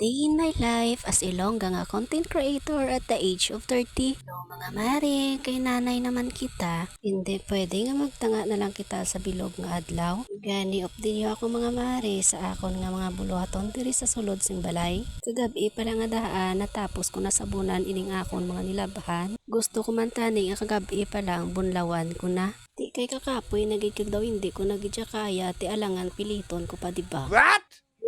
Day in my life as ilongga nga content creator at the age of 30. No, mga mare, kay nanay naman kita. Hindi pwede nga magtanga na lang kita sa bilog nga adlaw. Gani din ako mga mare sa akon nga mga buluhaton diri sa sulod sing balay. Kagabi pa lang nga daan natapos ko na sabunan ining akon mga nilabhan. Gusto ko man tani nga kagabi pa lang bunlawan ko na. Di kay kakapoy nagigig daw hindi ko nagidya kaya ti alangan piliton ko pa diba? What?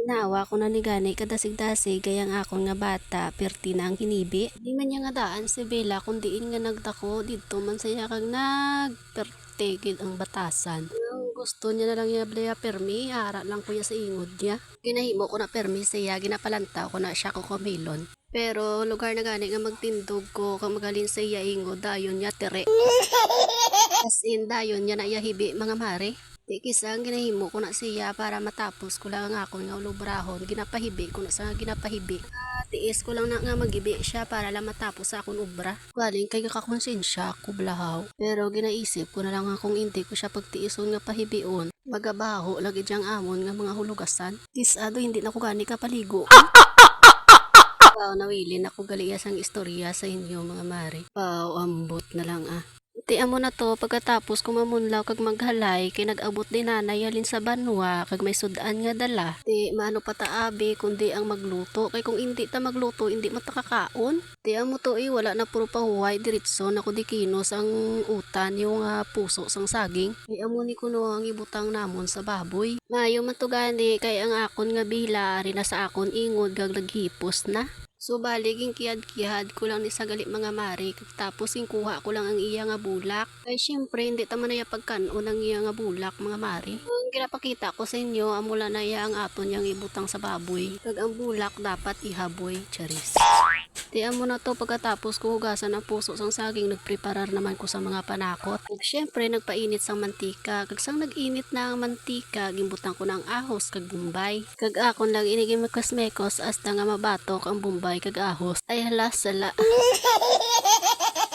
Ginawa ko na ni gani kadasig-dasig gayang akon nga bata perti na ang hinibi. Di man niya nga daan si Bella kundiin nga nagdako dito man saya kag nagpertegid ang batasan. Ang gusto niya na lang yablaya permi, ara lang kuya sa ingod niya. Ginahimo ko na permi siya, ginapalantaw ko na siya ko komilon. Pero lugar na gani nga magtindog ko kang magalin sa iya ingod dayon niya tere. As in dayon niya na iyahibi mga mare. Di kisang ginahimo ko na siya para matapos ko lang ang akon nga ulubrahon. Ginapahibi ko na sa ginapahibi. Tiis ko lang na nga magibi siya para lang matapos sa akon ubra. Galing kay kakonsensya ko blahaw. Pero ginaisip ko na lang akong hindi ko siya pagtiison nga pahibion. Magabaho lagi diyang amon nga mga hulugasan. Kisado hindi na ko gani kapaligo. Pao nawilin ako galiyas ang istorya sa inyo mga mare. Pao ambot na lang ah. Tiyan mo na to pagkatapos ko mamunlaw kag maghalay kay nag-abot din nanay alin sa banwa kag may sudan nga dala. Di maano pa taabi kundi ang magluto kay kung hindi ta magluto hindi mo ta kakaon. Tiyan mo to wala na puro pahuway diretso na ko di kinos ang utan yung puso sang saging. Tiyan mo ni kuno ang ibutang namon sa baboy. Mayo man to gani kay ang akon nga bila rin na sa akon ingod kag laghipos na. So baliging kiyad-kiyad ko lang ni sagali mga mari tapos kuha ko lang ang iya nga bulak. Kay syempre hindi ta man na pagkanon ang iya nga bulak mga mari. Ang ginapakita ko sa inyo amula na iya ang aton yang ibutang sa baboy. Kag ang bulak dapat ihaboy, charis. Tiyan mo na to pagkatapos ko hugasan ang puso sang saging nagpreparar naman ko sa mga panakot. Ug syempre nagpainit sang mantika. Kag sang nag-init na ang mantika gimbutang ko ng ahos kag bumbay. Kag akon lang inigim mekos hasta nga mabatok ang bumbay kag ahos. Ay hala sala.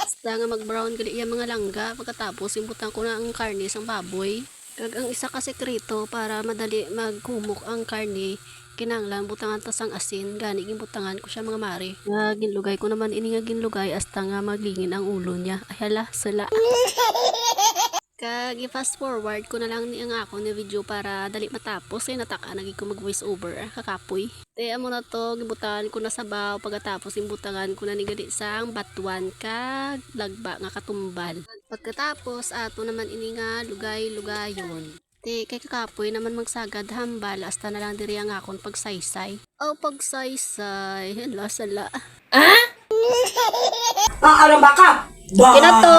Hasta nga mag-brown gali iya mga langga pagkatapos imbutang ko na ang karne sang baboy. Kag ang isa ka sekreto para madali magkumok ang karne kinanglan butangan ta sang asin gani ginbutangan ko siya mga mari nga ginlugay ko naman ini nga ginlugay hasta nga maglingin ang ulo niya ay hala sala. Kag i-fast forward ko na lang ni ang ako ni video para dali matapos nataka naging ko mag voice over kakapoy. Tiyan mo na to gibutangan ko na sabaw pagkatapos imbutangan ko na ni gali sang batuan kag lagba nga katumbal. Pagkatapos ato naman ini nga lugay-lugayon. Kay kakapoy naman magsagad hambal hasta na lang diri ang akon pagsaysay. Oh, pagsaysay. Hala sala. Alam ba ka? Kinato,